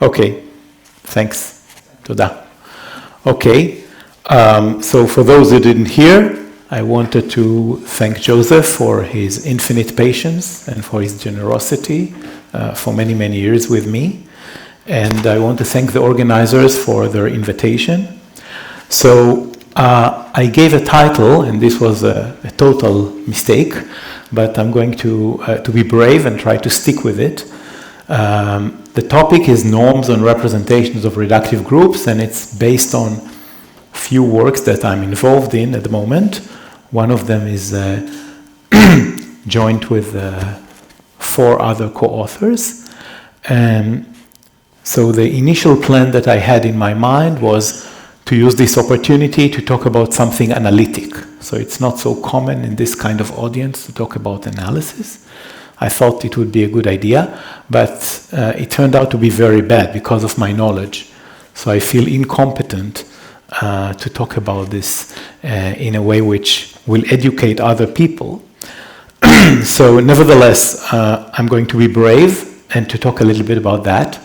Okay, thanks. Toda. Okay, so for those who didn't hear, I wanted to thank Joseph for his infinite patience and for his generosity for many, many years with me. And I want to thank the organizers for their invitation. So I gave a title, and this was a total mistake, but I'm going to be brave and try to stick with it. The topic is norms and representations of reductive groups, and it's based on a few works that I'm involved in at the moment. One of them is joined with 4 other co-authors. So the initial plan that I had in my mind was to use this opportunity to talk about something analytic. So it's not so common in this kind of audience to talk about analysis. I thought it would be a good idea, but it turned out to be very bad because of my knowledge. So I feel incompetent to talk about this in a way which will educate other people. So nevertheless, I'm going to be brave and to talk a little bit about that.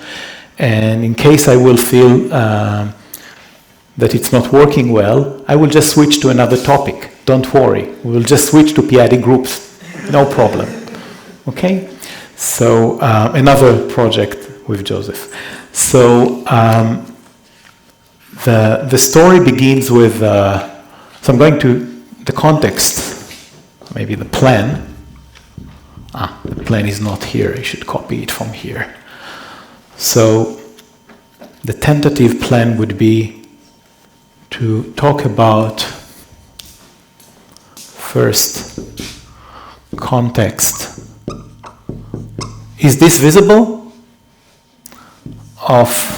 And in case I will feel that it's not working well, I will just switch to another topic. Don't worry. We will just switch to p-adic groups. No problem. Okay? So another project with Joseph. So the story begins with, so I'm going to, the context, maybe the plan. The plan is not here. I should copy it from here. So the tentative plan would be to talk about first context. Is this visible? Of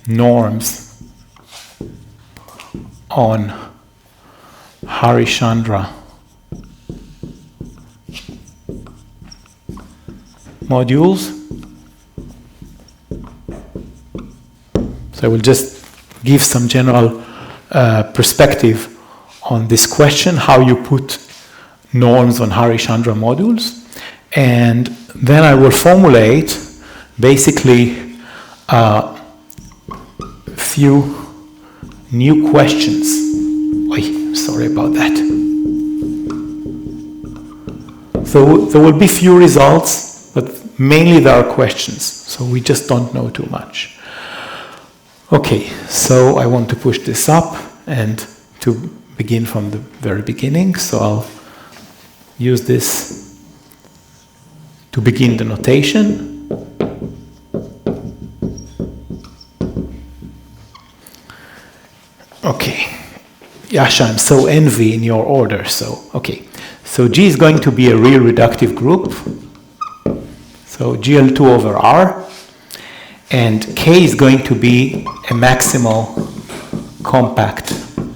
norms on Harish-Chandra modules. So I will just give some general perspective on this question, how you put norms on Harish-Chandra modules. And then I will formulate basically a few new questions. Sorry about that. So there will be few results, but mainly there are questions. So we just don't know too much. Okay, so I want to push this up and to begin from the very beginning. So I'll use this to begin the notation. Okay. Yasha, I'm so envy in your order. So, okay. So G is going to be a real reductive group. So GL2 over R. And K is going to be a maximal compact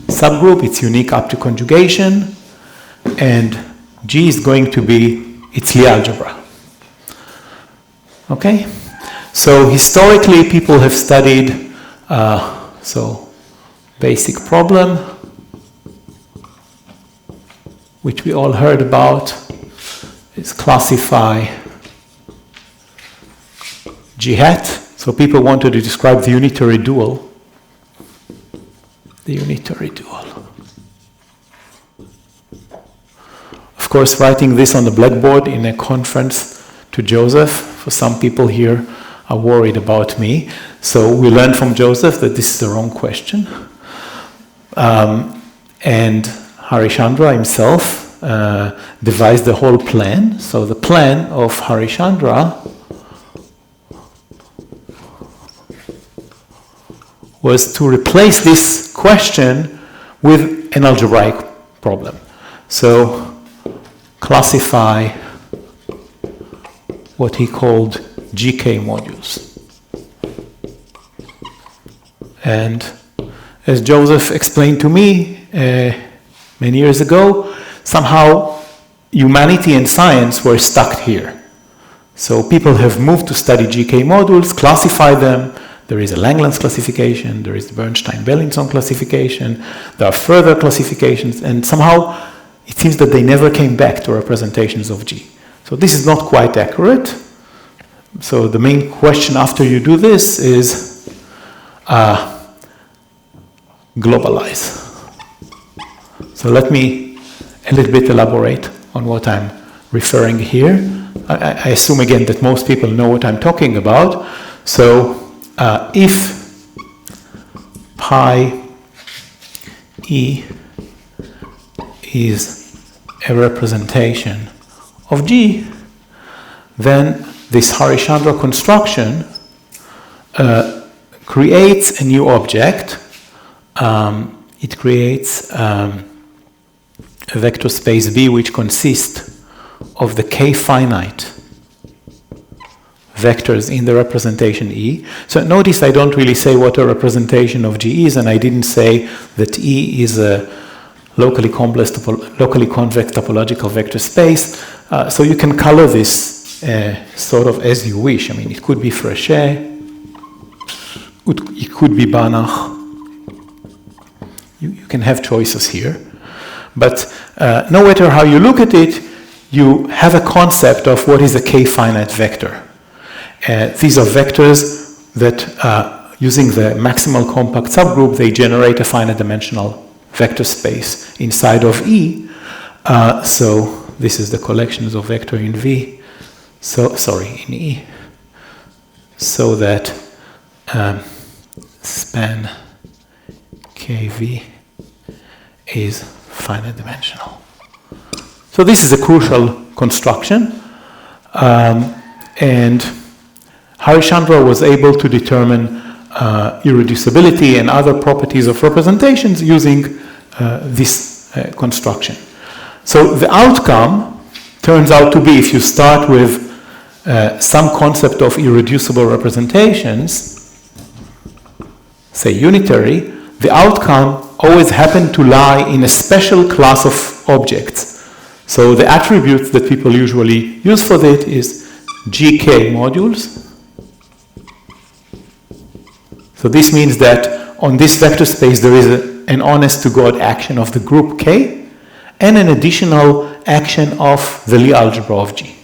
subgroup. It's unique up to conjugation. And G is going to be its Lie algebra. Okay? So historically, people have studied, basic problem, which we all heard about, is classify G hat. So people wanted to describe the unitary dual. The unitary dual. Of course, writing this on the blackboard in a conference to Joseph, for some people here are worried about me. So we learned from Joseph that this is the wrong question. And Harish-Chandra himself devised the whole plan. So the plan of Harish-Chandra was to replace this question with an algebraic problem. So classify what he called GK modules. And as Joseph explained to me many years ago, somehow humanity and science were stuck here. So people have moved to study GK modules, classify them. There is a Langlands classification, there is the Bernstein-Bellinson classification, there are further classifications, and somehow it seems that they never came back to representations of G. So this is not quite accurate, So the main question after you do this is globalize. So let me a little bit elaborate on what I'm referring here. I assume again that most people know what I'm talking about. So if pi E is a representation of G, then this Harish-Chandra construction creates a new object. It creates a vector space B which consists of the k-finite vectors in the representation E. So notice I don't really say what a representation of G is, and I didn't say that E is a locally convex topological vector space. So you can color this sort of as you wish. I mean, it could be Frechet, it could be Banach. You can have choices here. But no matter how you look at it, you have a concept of what is a k-finite vector. These are vectors that, using the maximal compact subgroup, they generate a finite dimensional vector space inside of E. So this is the collections of vector in V. In E. So that span KV is finite dimensional. So this is a crucial construction, and Harish-Chandra was able to determine irreducibility and other properties of representations using this construction. So the outcome turns out to be, if you start with some concept of irreducible representations, say unitary, the outcome always happen to lie in a special class of objects. So the attributes that people usually use for that is GK modules. So this means that on this vector space there is an honest-to-God action of the group K and an additional action of the Lie algebra of G,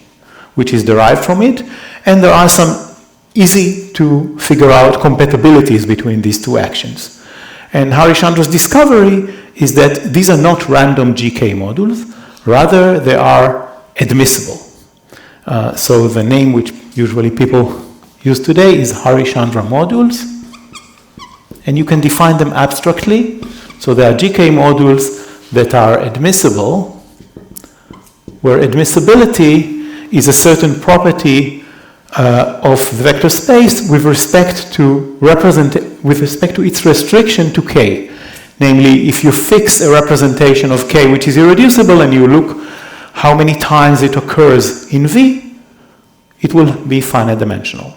which is derived from it. And there are some easy-to-figure-out compatibilities between these two actions. And Harish-Chandra's discovery is that these are not random GK modules, rather they are admissible. So the name which usually people use today is Harish-Chandra modules, and you can define them abstractly. So there are GK modules that are admissible, where admissibility is a certain property of the vector space with respect to its restriction to K. Namely, if you fix a representation of K which is irreducible and you look how many times it occurs in V, it will be finite dimensional.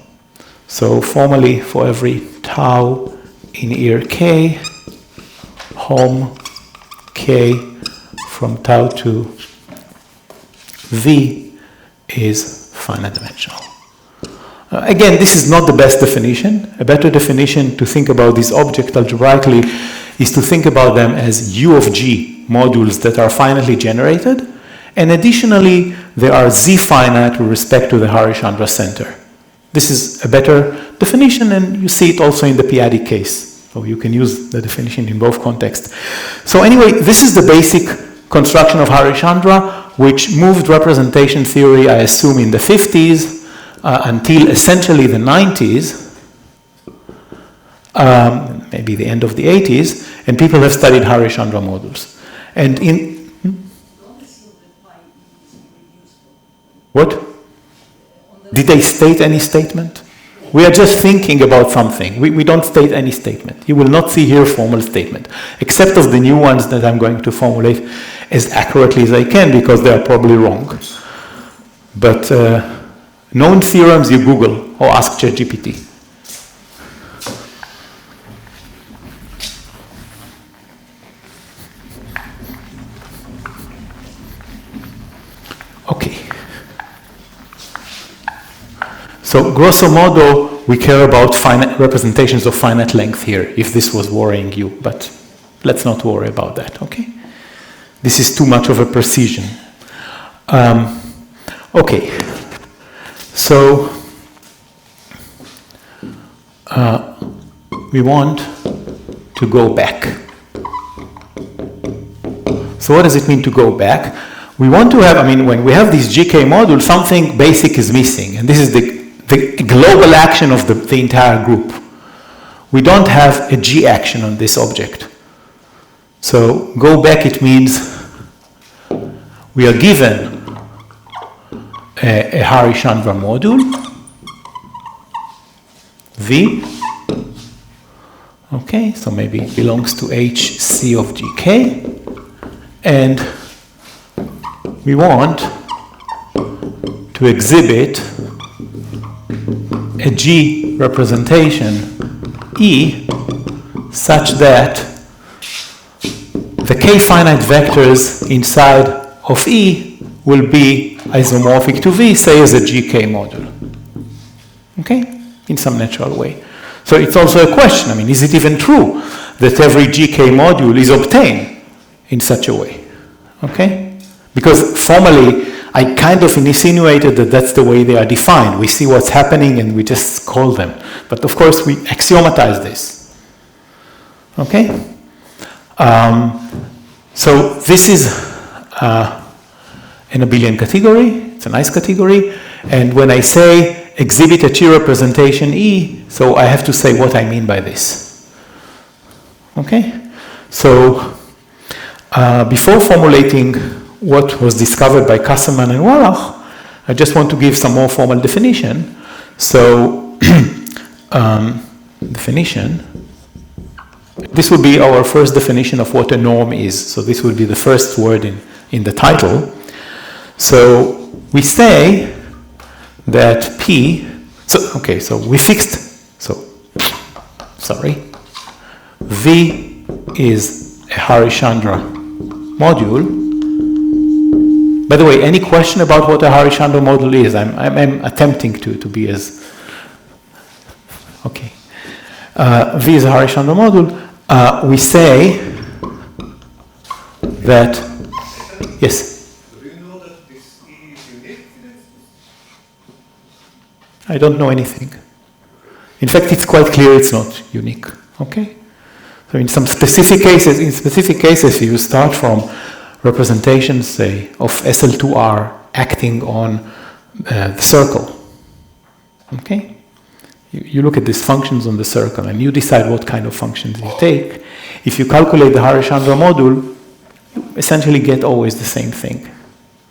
So formally, for every tau in ear K, home K from tau to V is finite dimensional. Again, this is not the best definition. A better definition to think about these objects algebraically is to think about them as U of G modules that are finitely generated, and additionally, they are Z-finite with respect to the Harish-Chandra center. This is a better definition, and you see it also in the p-adic case. So you can use the definition in both contexts. So anyway, this is the basic construction of Harish-Chandra, which moved representation theory, I assume, in the 50s until essentially the 90s, maybe the end of the 80s, and people have studied Harish-Chandra modules. And in... What? Did they state any statement? We are just thinking about something. We don't state any statement. You will not see here a formal statement, except of the new ones that I'm going to formulate as accurately as I can, because they are probably wrong. But known theorems you Google or ask ChatGPT. Okay. So grosso modo, we care about finite representations of finite length here, if this was worrying you, but let's not worry about that, okay? This is too much of a precision. Okay, so we want to go back. So what does it mean to go back? We want to have, when we have this GK module, something basic is missing, and this is the global action of the entire group. We don't have a G action on this object. So go back, it means we are given a Harish-Chandra module, V. Okay, so maybe it belongs to HC of GK. And we want to exhibit a G representation E such that the K finite vectors inside of E will be isomorphic to V, say as a GK module. Okay? In some natural way. So it's also a question, is it even true that every GK module is obtained in such a way? Okay? Because formally, I kind of insinuated that that's the way they are defined. We see what's happening and we just call them. But of course, we axiomatize this. Okay? So this is an abelian category. It's a nice category. And when I say exhibit a T representation E, so I have to say what I mean by this. Okay? So before formulating what was discovered by Casselman-Wallach, I just want to give some more formal definition. So definition, this will be our first definition of what a norm is. So this will be the first word in the title. So we say that P, so we fixed, V is a Harish-Chandra module. By the way, any question about what a Harish-Chandra module is? I'm attempting to be as, okay. V is a Harish-Chandra module. We say that, yes? Do you know that this E is unique? I don't know anything. In fact, it's quite clear it's not unique. Okay? So in some specific cases, you start from representations, say, of SL2R acting on the circle. Okay? You look at these functions on the circle and you decide what kind of functions you take. If you calculate the Harish-Chandra module, you essentially get always the same thing.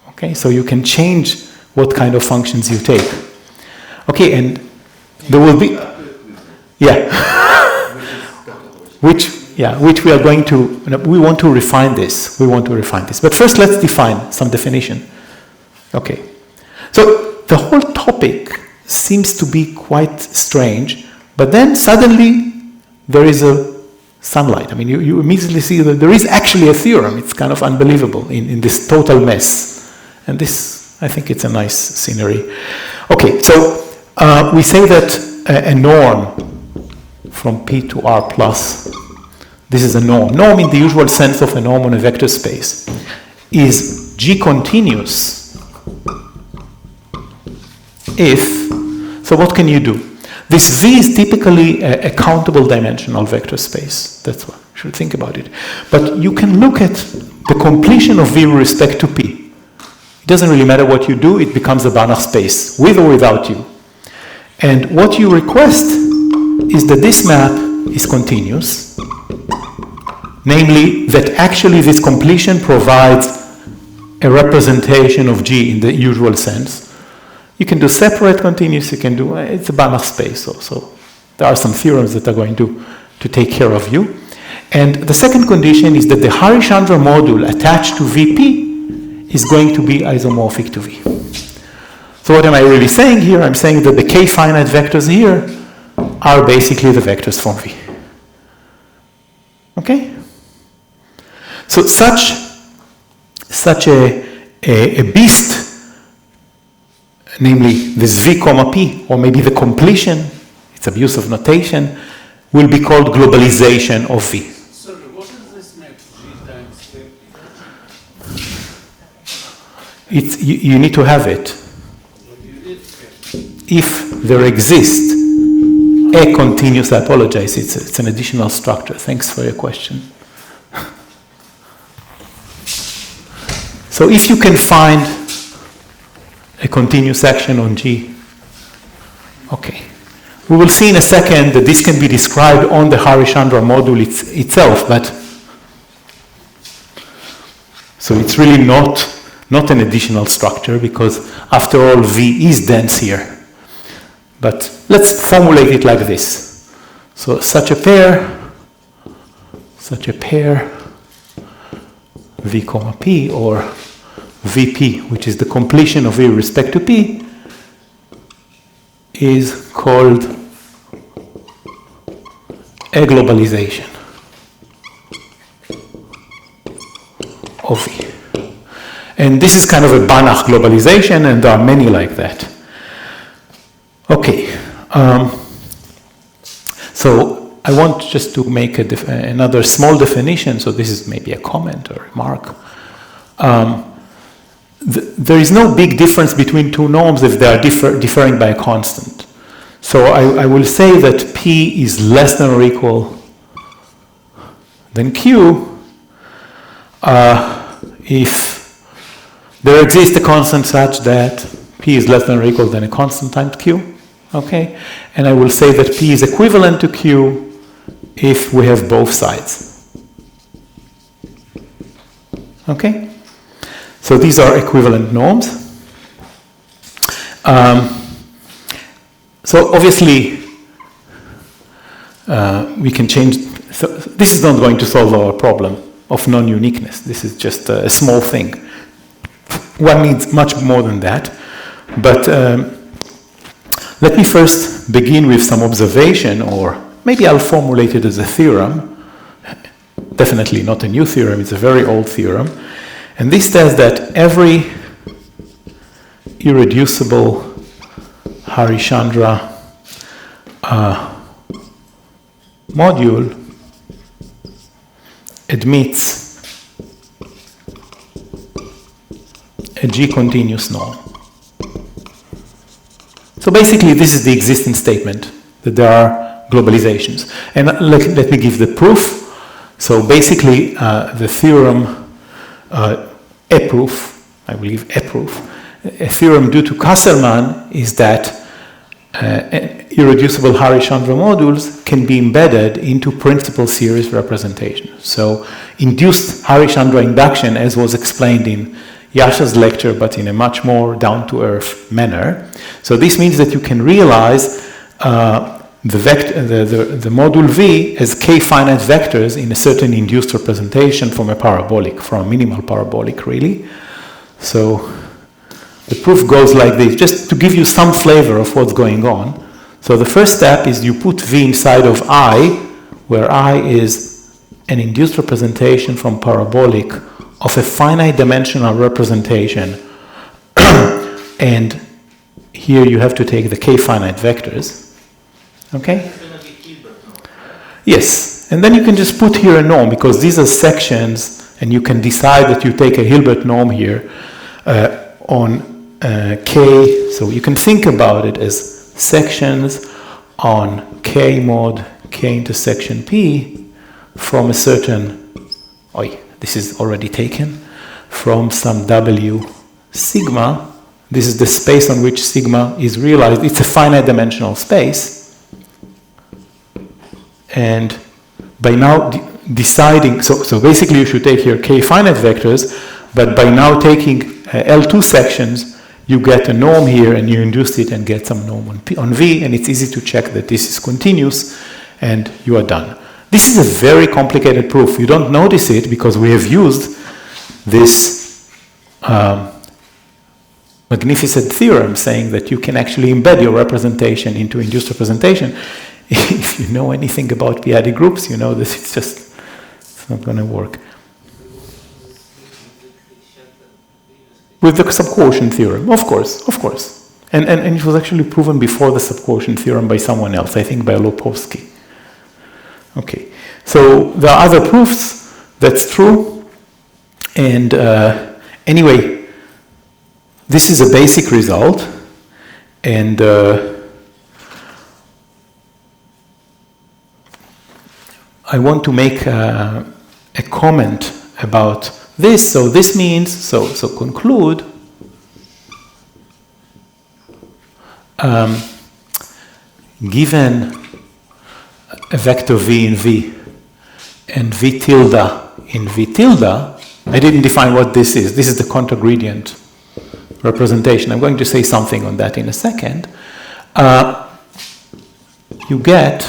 Okay? So you can change what kind of functions you take. Okay, and there will be, which we are going to, we want to refine this. But first let's define some definition. Okay. So the whole topic seems to be quite strange, but then suddenly there is a sunlight. You immediately see that there is actually a theorem. It's kind of unbelievable in this total mess. And this, I think it's a nice scenery. Okay, so we say that a norm from P to R plus, this is a norm. Norm in the usual sense of a norm on a vector space is G continuous if, so what can you do? This V is typically a countable dimensional vector space. That's what you should think about it. But you can look at the completion of V with respect to P. It doesn't really matter what you do, it becomes a Banach space, with or without you. And what you request is that this map is continuous, namely that actually this completion provides a representation of G in the usual sense. You can do separate continuous, you can do, it's a Banach space also. There are some theorems that are going to take care of you. And the second condition is that the Harish-Chandra module attached to VP is going to be isomorphic to V. So what am I really saying here? I'm saying that the K finite vectors here are basically the vectors from V. Okay? So such a beast, namely this V comma P, or maybe the completion, it's abuse of notation, will be called globalization of V. So what is this map G times K? You need to have it. If there exists a continuous, I apologize, it's an additional structure. Thanks for your question. So if you can find a continuous action on G, okay. We will see in a second that this can be described on the Harish-Chandra module itself, but so it's really not an additional structure because after all V is dense here. But let's formulate it like this. So such a pair V comma P or VP, which is the completion of V with respect to P, is called a globalization of V. And this is kind of a Banach globalization, and there are many like that. Okay. So I want just to make another small definition, so this is maybe a comment or remark. There is no big difference between two norms if they are differing by a constant. So I will say that P is less than or equal than Q if there exists a constant such that P is less than or equal than a constant times Q. Okay? And I will say that P is equivalent to Q if we have both sides. Okay? So these are equivalent norms. So obviously, we can change. So this is not going to solve our problem of non-uniqueness. This is just a small thing. One needs much more than that. But let me first begin with some observation, or maybe I'll formulate it as a theorem. Definitely not a new theorem, it's a very old theorem. And this says that every irreducible Harish-Chandra module admits a G continuous norm. So basically, this is the existing statement, that there are globalizations. And let me give the proof. So basically, the theorem, a proof, I believe a proof, a theorem due to Casselman is that irreducible Harish-Chandra modules can be embedded into principal series representation. So induced Harish-Chandra induction, as was explained in Yasha's lecture, but in a much more down-to-earth manner. So this means that you can realize the module V as k-finite vectors in a certain induced representation from a parabolic, from a minimal parabolic, really. So the proof goes like this, just to give you some flavor of what's going on. So the first step is you put V inside of I, where I is an induced representation from parabolic of a finite dimensional representation. And here you have to take the k-finite vectors. Okay? Yes. And then you can just put here a norm, because these are sections, and you can decide that you take a Hilbert norm here on K. So you can think about it as sections on K mod K intersection P from a certain, this is already taken, from some W sigma. This is the space on which sigma is realized. It's a finite dimensional space. And by now deciding, so basically you should take here K finite vectors, but by now taking L2 sections, you get a norm here and you induce it and get some norm on V, and it's easy to check that this is continuous, and you are done. This is a very complicated proof. You don't notice it because we have used this magnificent theorem saying that you can actually embed your representation into induced representation. If you know anything about p-adic groups, you know this. It's not going to work. With the subquotient theorem, of course. And it was actually proven before the subquotient theorem by someone else, I think by Lopovsky. Okay, so there are other proofs, that's true. And anyway, this is a basic result. And I want to make a comment about this. So this means, so conclude, given a vector v in v and v tilde in v tilde, I didn't define what this is. This is the contra-gradient representation. I'm going to say something on that in a second. You get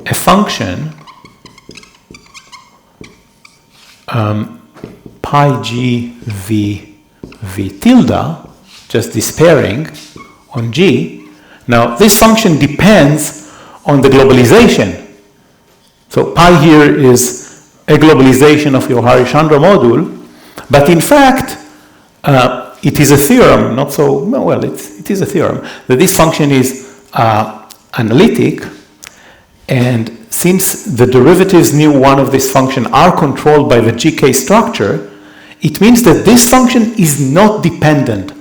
a function pi g v tilde, just this pairing on g. Now, this function depends on the globalization. So pi here is a globalization of your Harish-Chandra module, but in fact, it is a theorem, not so, well, it is a theorem, that this function is analytic, and since the derivatives near one of this function are controlled by the GK structure, it means that this function is not dependent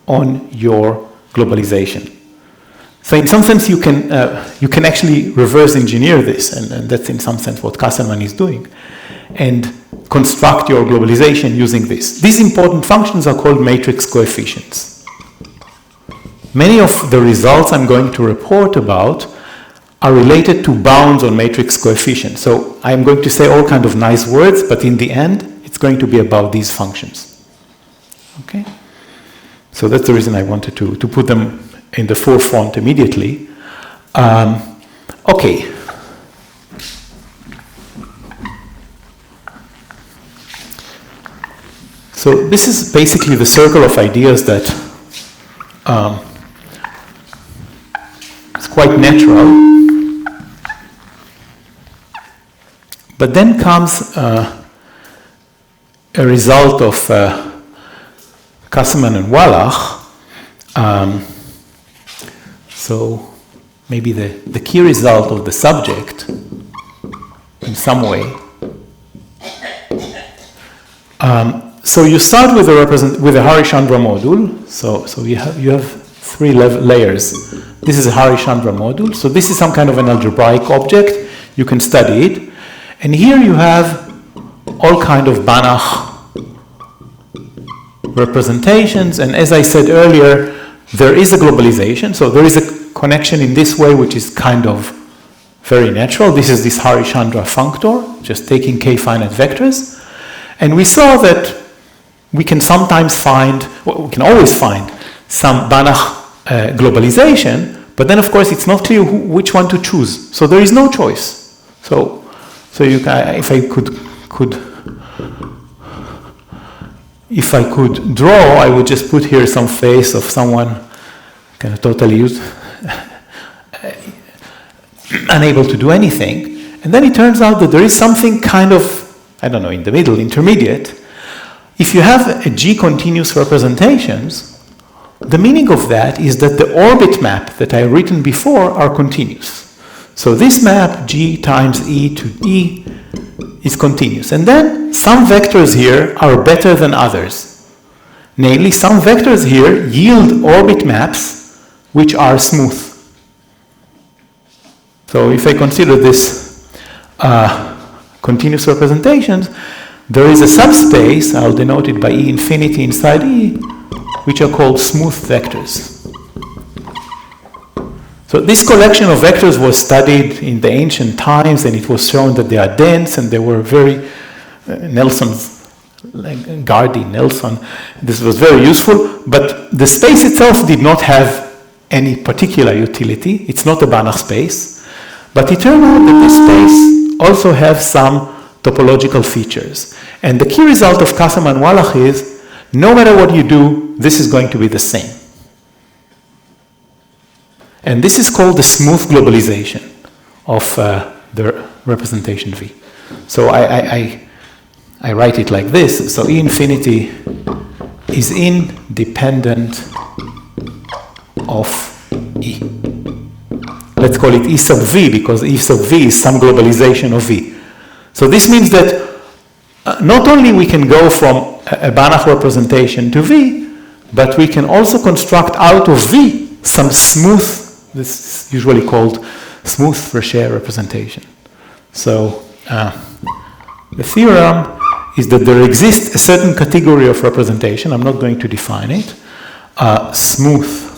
on your globalization. So in some sense, you can actually reverse engineer this, and that's in some sense what Casselman is doing, and construct your globalization using this. These important functions are called matrix coefficients. Many of the results I'm going to report about are related to bounds on matrix coefficients. So I'm going to say all kind of nice words, but in the end, it's going to be about these functions. Okay? So that's the reason I wanted to put them in the forefront immediately. Okay. So this is basically the circle of ideas that is quite natural. But then comes a result of Casselman-Wallach. So maybe the key result of the subject in some way. So you start with a Harish-Chandra module. So you have three layers. This is a Harish-Chandra module. So this is some kind of an algebraic object. You can study it. And here you have all kind of Banach representations. And as I said earlier, there is a globalization. So there is a connection in this way, which is kind of very natural. This is this Harish-Chandra functor, just taking k finite vectors. And we saw that we can sometimes find, well, we can always find some Banach globalization, but then of course it's not clear which one to choose. So there is no choice. So you can, if I could draw, I would just put here some face of someone kind of totally unable to do anything. And then it turns out that there is something kind of, I don't know, in the middle, intermediate. If you have a G continuous representations, the meaning of that is that the orbit map that I've written before are continuous. So this map, G times E to E, is continuous. And then some vectors here are better than others. Namely, some vectors here yield orbit maps which are smooth. So if I consider this continuous representations, there is a subspace, I'll denote it by E infinity inside E, which are called smooth vectors. So this collection of vectors was studied in the ancient times, and it was shown that they are dense, and they were very, Nelson's, like Gardy, Nelson, this was very useful, but the space itself did not have any particular utility. It's not a Banach space, but it turned out that this space also has some topological features. And the key result of Casselman-Wallach is, no matter what you do, this is going to be the same. And this is called the smooth globalization of the representation V. So I write it like this. So E infinity is independent of E. Let's call it E sub V, because E sub V is some globalization of V. So this means that not only we can go from a Banach representation to V, but we can also construct out of V some smooth, this is usually called smooth Fréchet representation. So the theorem is that there exists a certain category of representation, I'm not going to define it, smooth,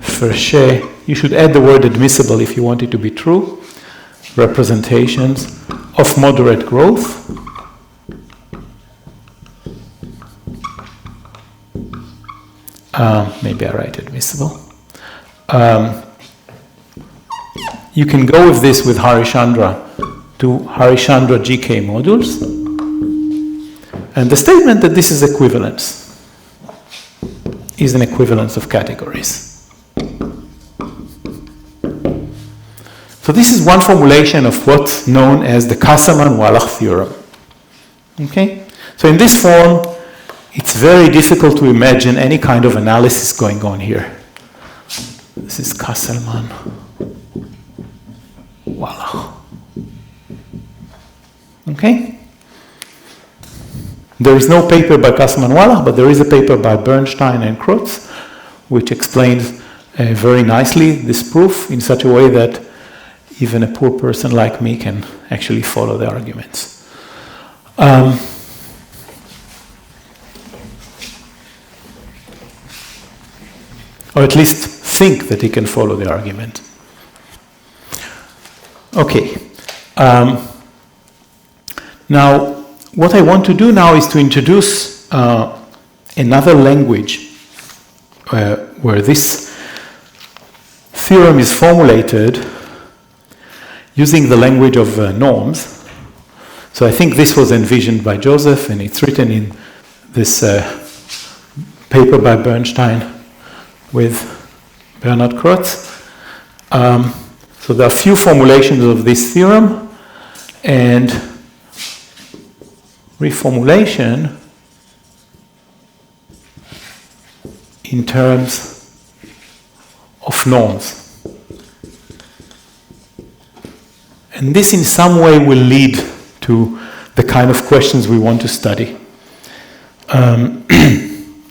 Fréchet, you should add the word admissible if you want it to be true, representations of moderate growth. Maybe I write admissible. You can go with this with Harish-Chandra to Harish-Chandra GK modules. And the statement that this is equivalence is an equivalence of categories. So this is one formulation of what's known as the Casselman-Wallach theorem. Okay? So in this form, it's very difficult to imagine any kind of analysis going on here. This is Casselman-Wallach. Okay? There is no paper by Casselman-Wallach, but there is a paper by Bernstein and Krotz, which explains very nicely this proof in such a way that even a poor person like me can actually follow the arguments. Or at least think that he can follow the argument. Okay. Now, what I want to do now is to introduce another language where this theorem is formulated using the language of norms. So I think this was envisioned by Joseph, and it's written in this paper by Bernstein with Bernhard Krotz. So there are a few formulations of this theorem, and reformulation in terms of norms. And this in some way will lead to the kind of questions we want to study.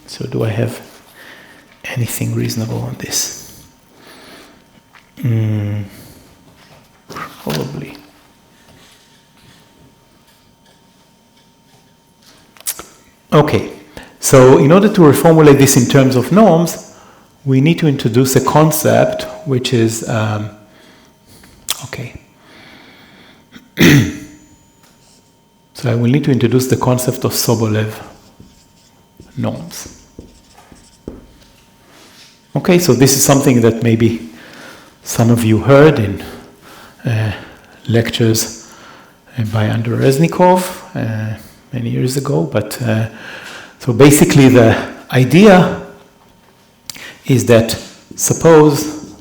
So do I have anything reasonable on this? Probably. Okay, so in order to reformulate this in terms of norms, we need to introduce a concept which is, okay. So I will need to introduce the concept of Sobolev norms. Okay, so this is something that maybe some of you heard in lectures by Andrei Reznikov many years ago, but so basically the idea is that suppose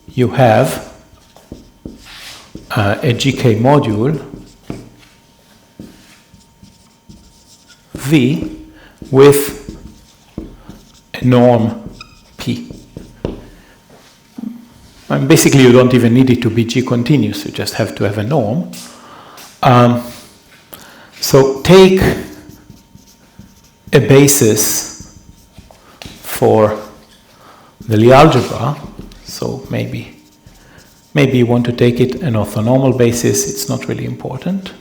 you have a GK module V with a norm P. And basically you don't even need it to be G continuous, you just have to have a norm. So take a basis for the Lie algebra, so maybe you want to take it an orthonormal basis, it's not really important.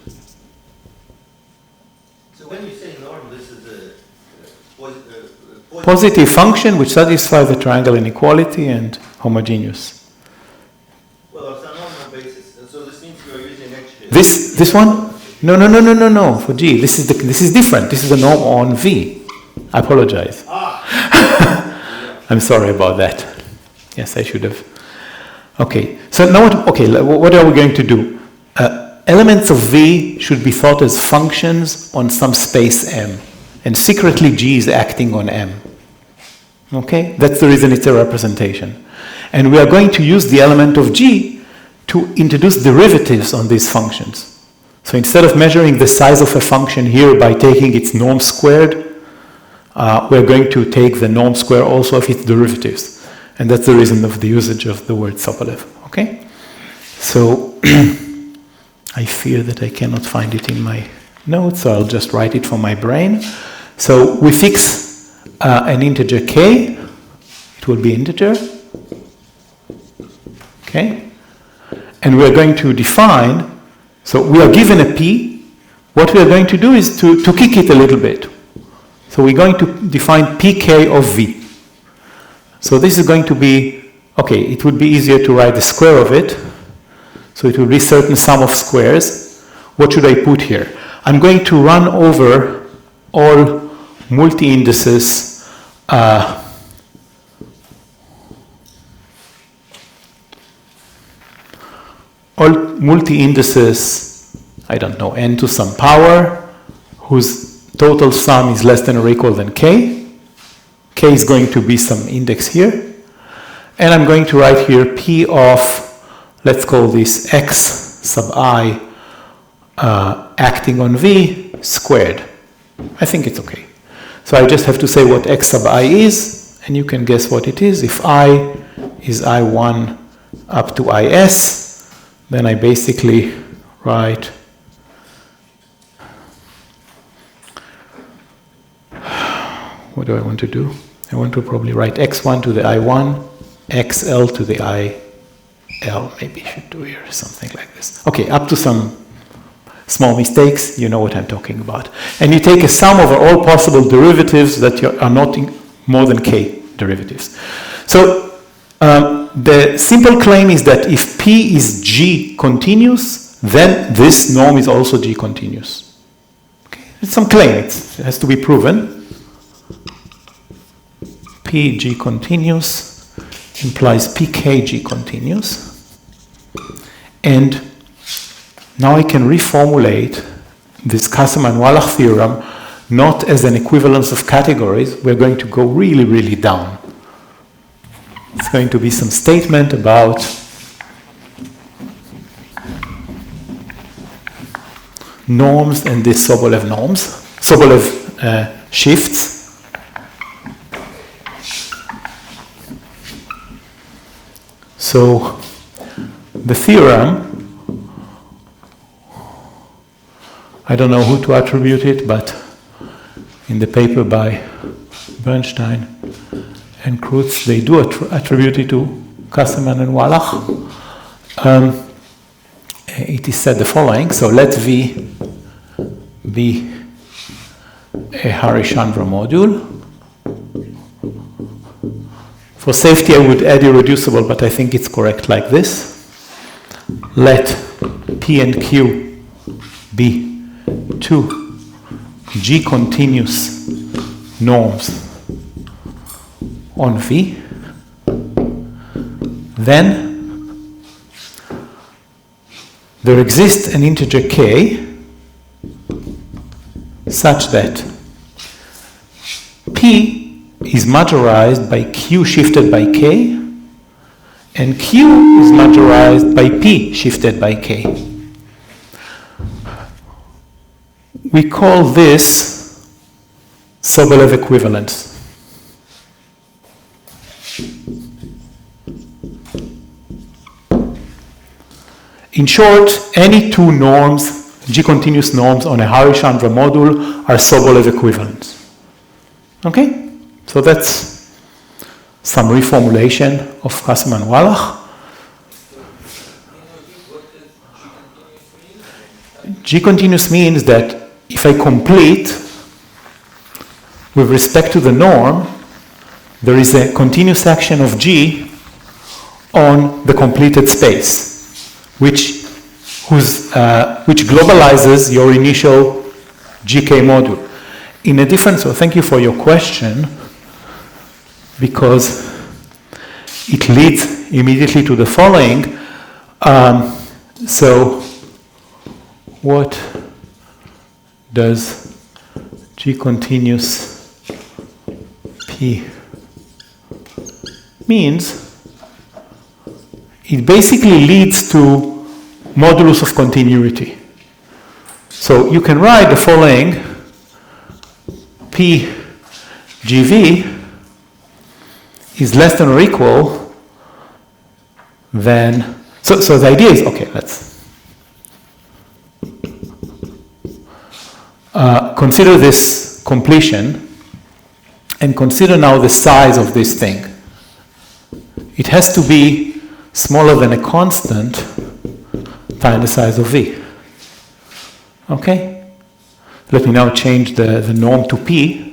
So when you say norm, this is a positive function which satisfies the triangle inequality and homogeneous. Well, orthonormal basis, and so this means you are using H. This one? No, for G. This is different. This is a norm on V. I apologize. I'm sorry about that. Yes, I should have. Okay, so now what are we going to do? Elements of V should be thought as functions on some space M, and secretly G is acting on M. Okay, that's the reason it's a representation. And we are going to use the element of G to introduce derivatives on these functions. So instead of measuring the size of a function here by taking its norm squared, we're going to take the norm square also of its derivatives. And that's the reason of the usage of the word Sobolev. Okay? So I fear that I cannot find it in my notes, so I'll just write it from my brain. So we fix an integer k. It will be integer. Okay? and we are going to define, so we are given a P, what we are going to do is to kick it a little bit. So we're going to define pk of V. So this is going to be, okay, it would be easier to write the square of it. So it will be certain sum of squares. What should I put here? I'm going to run over all multi-indices I don't know, n to some power, whose total sum is less than or equal than k. K is going to be some index here. And I'm going to write here P of, let's call this x sub I acting on V squared. I think it's okay. So I just have to say what x sub I is, and you can guess what it is. If I is I1 up to IS, then I basically write what do I want to do? I want to probably write x1 to the I1, xl to the IL. Maybe I should do here something like this. Okay, up to some small mistakes, you know what I'm talking about. And you take a sum over all possible derivatives that are not more than k derivatives. So the simple claim is that if P is G continuous, then this norm is also G continuous. Okay? It's some claim, it has to be proven. P G continuous implies PK G continuous. And now I can reformulate this Casselman-Wallach theorem not as an equivalence of categories. We're going to go really, really down. It's going to be some statement about norms and the Sobolev norms, Sobolev shifts. So the theorem, I don't know who to attribute it, but in the paper by Bernstein and Krotz, they do attribute it to Casselman and Wallach. It is said the following, so let V be a Harish-Chandra module. For safety, I would add irreducible, but I think it's correct like this. Let P and Q be two G continuous norms on V. Then there exists an integer k such that P is majorized by Q shifted by K, and Q is majorized by P shifted by K. We call this Sobolev equivalence. In short, any two norms, G-continuous norms on a Harish-Chandra module are Sobolev equivalents. Okay? So that's some reformulation of Casselman-Wallach. G-continuous means that if I complete with respect to the norm, there is a continuous action of G on the completed space, which globalizes your initial GK module. In a different, so thank you for your question, because it leads immediately to the following. So what does G continuous P means? It basically leads to modulus of continuity. So you can write the following: P GV is less than or equal than, so the idea is, okay, let's consider this completion and consider now the size of this thing. It has to be smaller than a constant find the size of V. Okay? Let me now change the norm to P.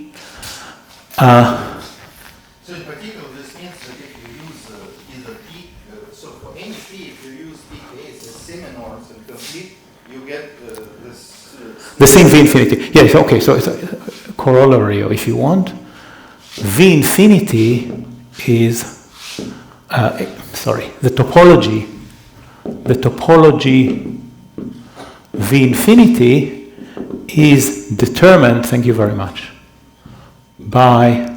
So in particular, this means that if you use either P, so for any P, if you use PK as semi-norms and complete, you get this... the same V infinity. Yes, okay, so it's a corollary, or if you want. V infinity is, the topology V infinity is determined, thank you very much, by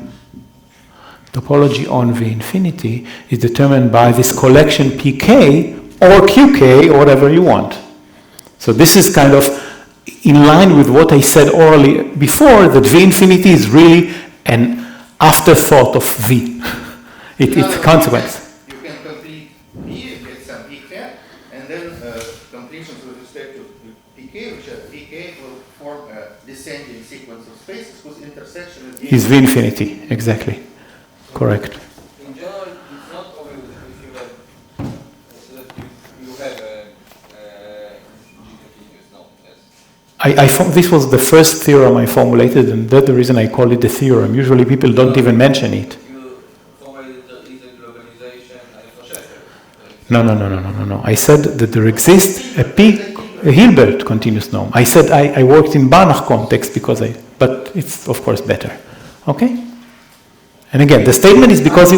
topology on V infinity is determined by this collection PK or QK or whatever you want. So this is kind of in line with what I said orally before, that V infinity is really an afterthought of V. It's a consequence. You can complete P, get some PK, and then completions with respect to PK, which are PK will form a descending sequence of spaces whose intersection is V infinity, exactly. Correct. In general, it's not obvious if you have, so that you have a G-continuous norm, yes? This was the first theorem I formulated, and that's the reason I call it the theorem. Usually people don't even mention it. You formulated there is a globalization for Sheffer. No. I said that there exists a Hilbert continuous norm. I said I worked in Banach context but it's of course better. Okay? And again, the statement is because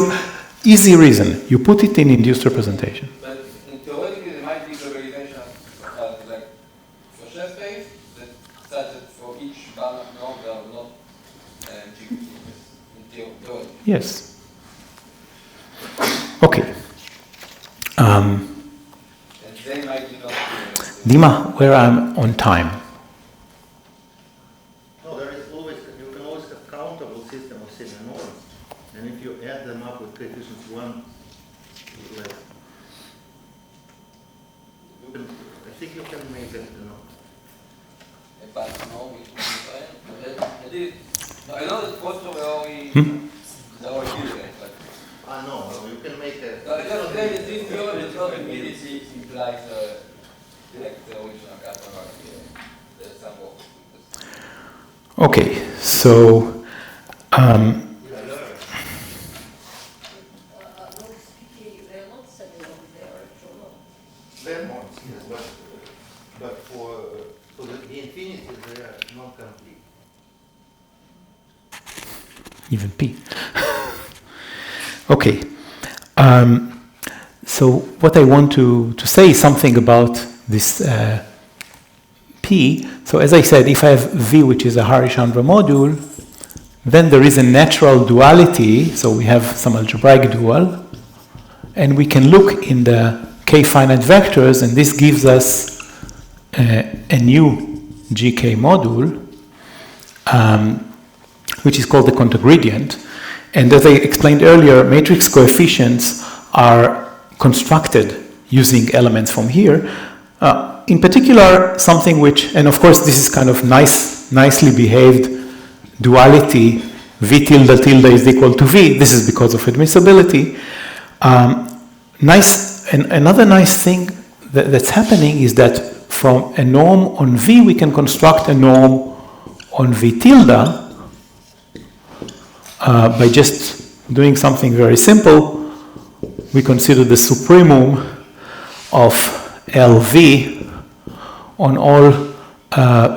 easy reason. You put it in induced representation. But theoretically, there might be globalization like for Sheffer space, such that for each Banach norm there are not G-continuous in theory. Yes. Okay. And they might be not. Dima, where I'm on time. No, you can always have countable system of semi-norms, and if you add them up with coefficients 1 less, I think you can make it, A Banach norm which is different. I know that posteriori is our theory, but I know, you can make a... this theorem is not immediately implies direct original catalog. There's some work. Okay, so They're norms, yes, but for the infinity, they are non-complete. even P. Okay. So what I want to say is something about this P. So as I said, if I have V, which is a Harish-Chandra module, then there is a natural duality. So we have some algebraic dual, and we can look in the k-finite vectors, and this gives us a new GK module, which is called the contagradient. And as I explained earlier, matrix coefficients are constructed using elements from here. In particular, something which, and of course this is kind of nicely behaved duality, V tilde tilde is equal to V. This is because of admissibility. Another nice thing that's happening is that from a norm on V, we can construct a norm on V tilde by just doing something very simple. We consider the supremum of LV on all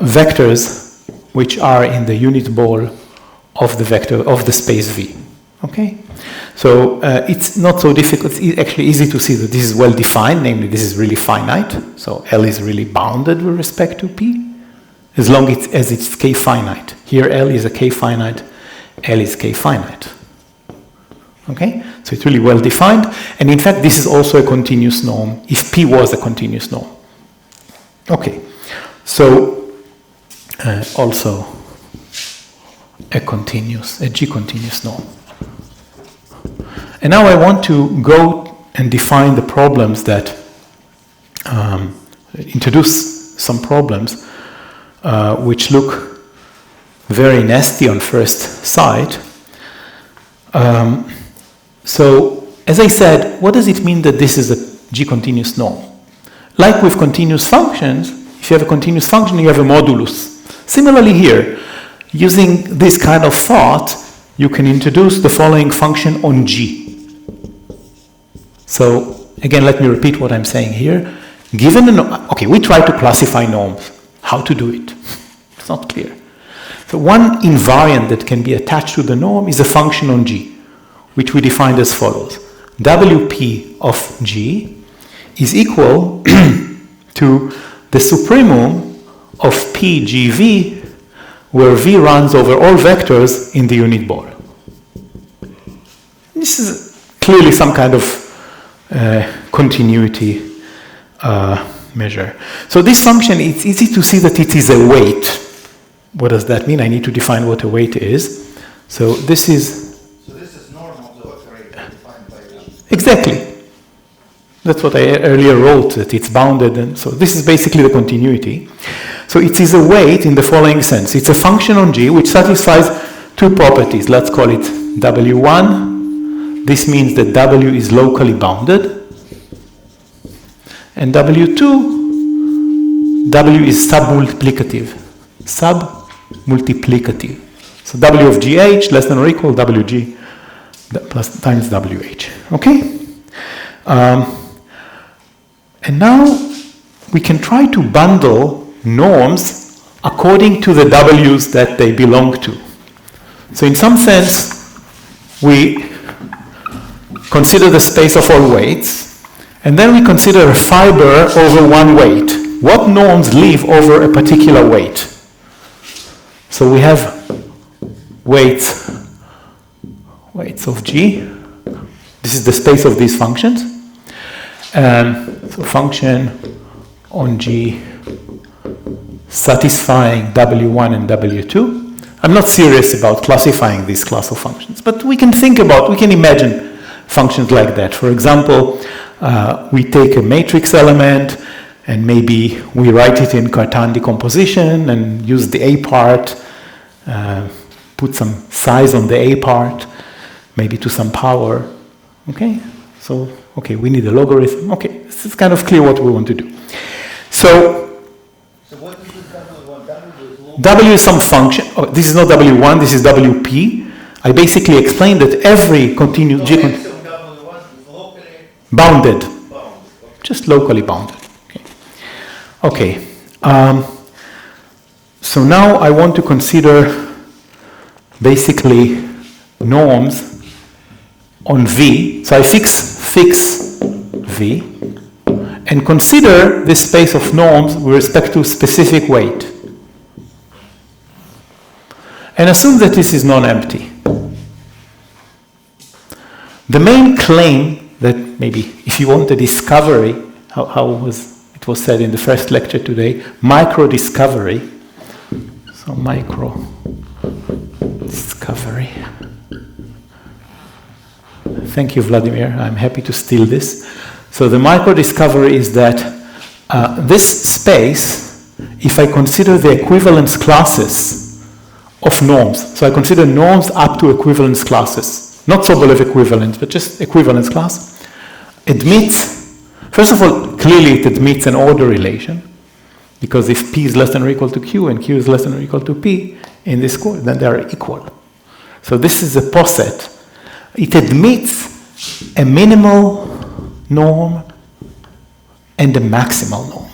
vectors which are in the unit ball of the vector of the space V. Okay, so it's not so difficult. It's actually easy to see that this is well defined. Namely, this is really finite. So L is really bounded with respect to P, as long as it's k finite. Here L is a k finite. L is k finite. Okay, so it's really well defined. And in fact, this is also a continuous norm. If P was a continuous norm. Okay, so also a G continuous norm. And now I want to go and define the problems that introduce some problems which look very nasty on first sight. So, as I said, what does it mean that this is a G continuous norm? like with continuous functions, if you have a continuous function, you have a modulus. Similarly here, using this kind of thought, you can introduce the following function on G. So, again, let me repeat what I'm saying here. Given okay, we try to classify norms. How to do it? It's not clear. So one invariant that can be attached to the norm is a function on G, which we defined as follows. WP of G is equal to the supremum of PGV, where V runs over all vectors in the unit ball. This is clearly some kind of continuity measure. So this function, it's easy to see that it is a weight. What does that mean? I need to define what a weight is. So this is... So this is norm of the operator defined by G. Exactly. That's what I earlier wrote, that it's bounded. And so this is basically the continuity. So it is a weight in the following sense. It's a function on G which satisfies two properties. Let's call it W1. This means that W is locally bounded. And W2, W is submultiplicative. Submultiplicative. So W of GH less than or equal WG plus times WH. Okay? And now we can try to bundle norms according to the W's that they belong to. So in some sense, we consider the space of all weights, and then we consider a fiber over one weight. What norms live over a particular weight? So we have weights of G. This is the space of these functions. So function on G satisfying W1 and W2. I'm not serious about classifying this class of functions, but we can imagine functions like that. For example, we take a matrix element and maybe we write it in Cartan decomposition and use the A part, put some size on the A part, maybe to some power. Okay? So, okay, we need a logarithm. Okay, this is kind of clear what we want to do. So what is this W1? W is some function. Oh, this is not W1, this is WP. I basically explained that every continuous G... W1 is locally bounded. bound. Just locally bounded. Okay. So now I want to consider basically norms on V. So I fix V and consider this space of norms with respect to specific weight. And assume that this is non-empty. The main claim that maybe if you want a discovery, it was said in the first lecture today, micro-discovery. So micro-discovery. Thank you, Vladimir. I'm happy to steal this. So the micro-discovery is that this space, if I consider the equivalence classes of norms, so I consider norms up to equivalence classes, not Sobolev equivalence, but just equivalence class, admits, first of all, clearly it admits an order relation, because if P is less than or equal to Q and Q is less than or equal to P in this code, then they are equal. So this is a poset. It admits a minimal norm and a maximal norm.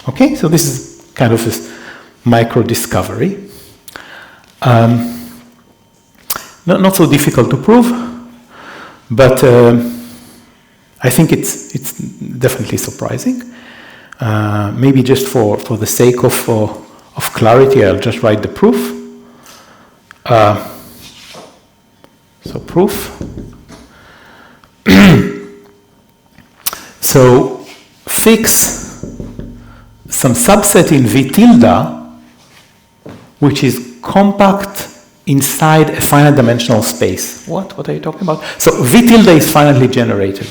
Okay, so this is kind of a micro-discovery. Not so difficult to prove, but I think it's definitely surprising. Maybe just for the sake of clarity, I'll just write the proof. So proof. So fix some subset in V tilde, which is compact inside a finite dimensional space. What are you talking about? So V tilde is finitely generated.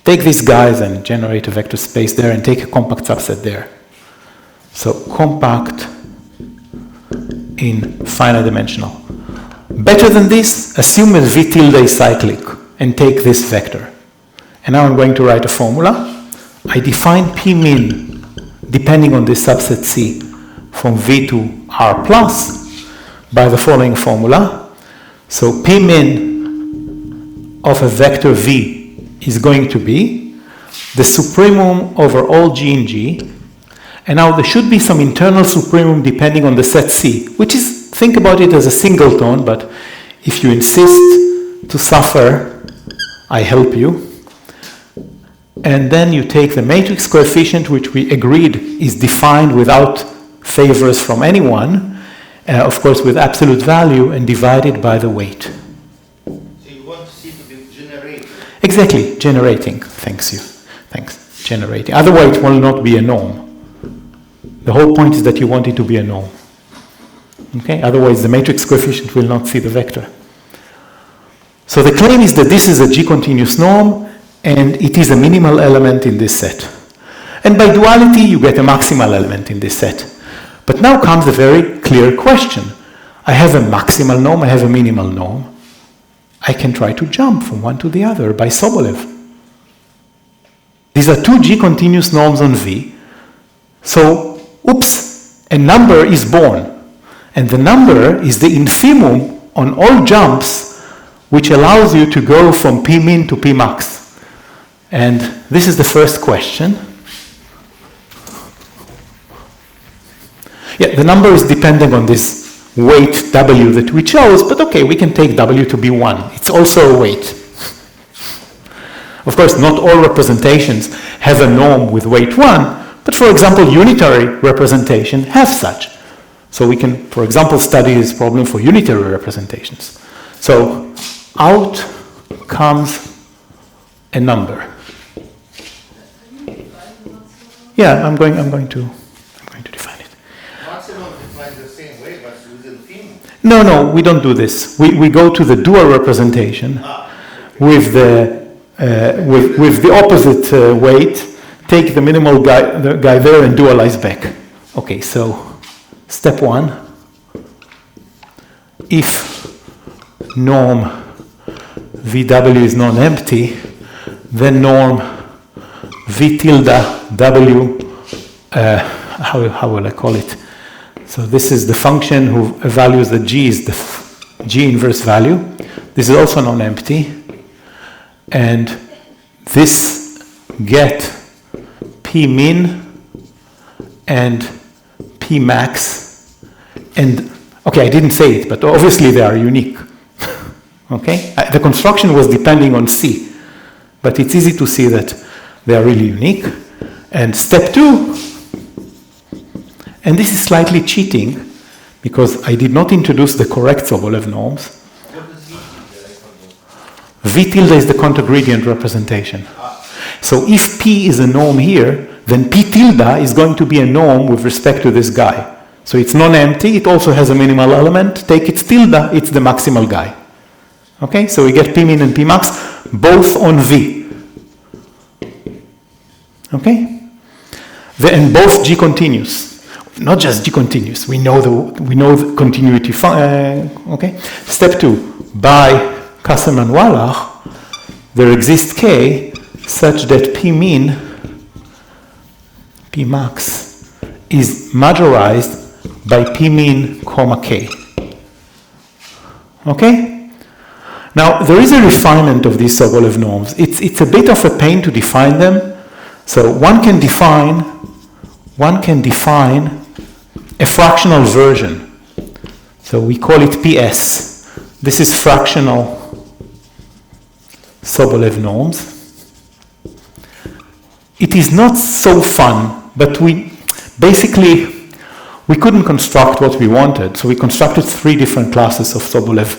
Take these guys and generate a vector space there and take a compact subset there. So compact in finite dimensional. Better than this, assume that V tilde is cyclic. and take this vector. And now I'm going to write a formula. I define P min, depending on this subset C, from V to R plus by the following formula. So P min of a vector V is going to be the supremum over all G in G. And now there should be some internal supremum depending on the set C, which is, think about it as a singleton, but if you insist to suffer, I help you. And then you take the matrix coefficient, which we agreed is defined without favors from anyone, of course with absolute value, and divide it by the weight. So you want C to be generated? Exactly, generating. Thanks. Generating. Otherwise it will not be a norm. The whole point is that you want it to be a norm. Okay? Otherwise the matrix coefficient will not see the vector. So the claim is that this is a G-continuous norm, and it is a minimal element in this set. And by duality, you get a maximal element in this set. But now comes a very clear question. I have a maximal norm, I have a minimal norm. I can try to jump from one to the other by Sobolev. These are two G-continuous norms on V. So, oops, a number is born. And the number is the infimum on all jumps, which allows you to go from P min to P max. And this is the first question. Yeah, the number is depending on this weight W that we chose, but okay, we can take W to be 1. It's also a weight. Of course, not all representations have a norm with weight 1, but for example, unitary representation have such. So we can, for example, study this problem for unitary representations. So out comes a number. Yeah, I'm going to define it. Maximum defined the same way, but within theme. No, we don't do this. We go to the dual representation with the opposite weight, take the minimal guy there and dualize back. Okay, so step 1. If norm VW is non-empty, then norm V tilde W, how will I call it? So this is the function who evaluates that G is the G inverse value. This is also non-empty. And this get P min and P max. And, okay, I didn't say it, but obviously they are unique. Okay? The construction was depending on C. But it's easy to see that they are really unique. And step 2, and this is slightly cheating because I did not introduce the correct Sobolev norms. What does V tilde? V tilde is the counter-gradient representation. So if P is a norm here, then P tilde is going to be a norm with respect to this guy. So it's non-empty, it also has a minimal element. Take its tilde, it's the maximal guy. Okay, so we get P min and P max both on V. Okay? And both G continuous. Not just G continuous, we know the continuity. Okay? Step 2. By Casselman-Wallach, there exists K such that P min, P max, is majorized by P min, comma K. Okay? Now, there is a refinement of these Sobolev norms. It's a bit of a pain to define them. So one can define a fractional version. So we call it PS. This is fractional Sobolev norms. It is not so fun, but we couldn't construct what we wanted. So we constructed 3 different classes of Sobolev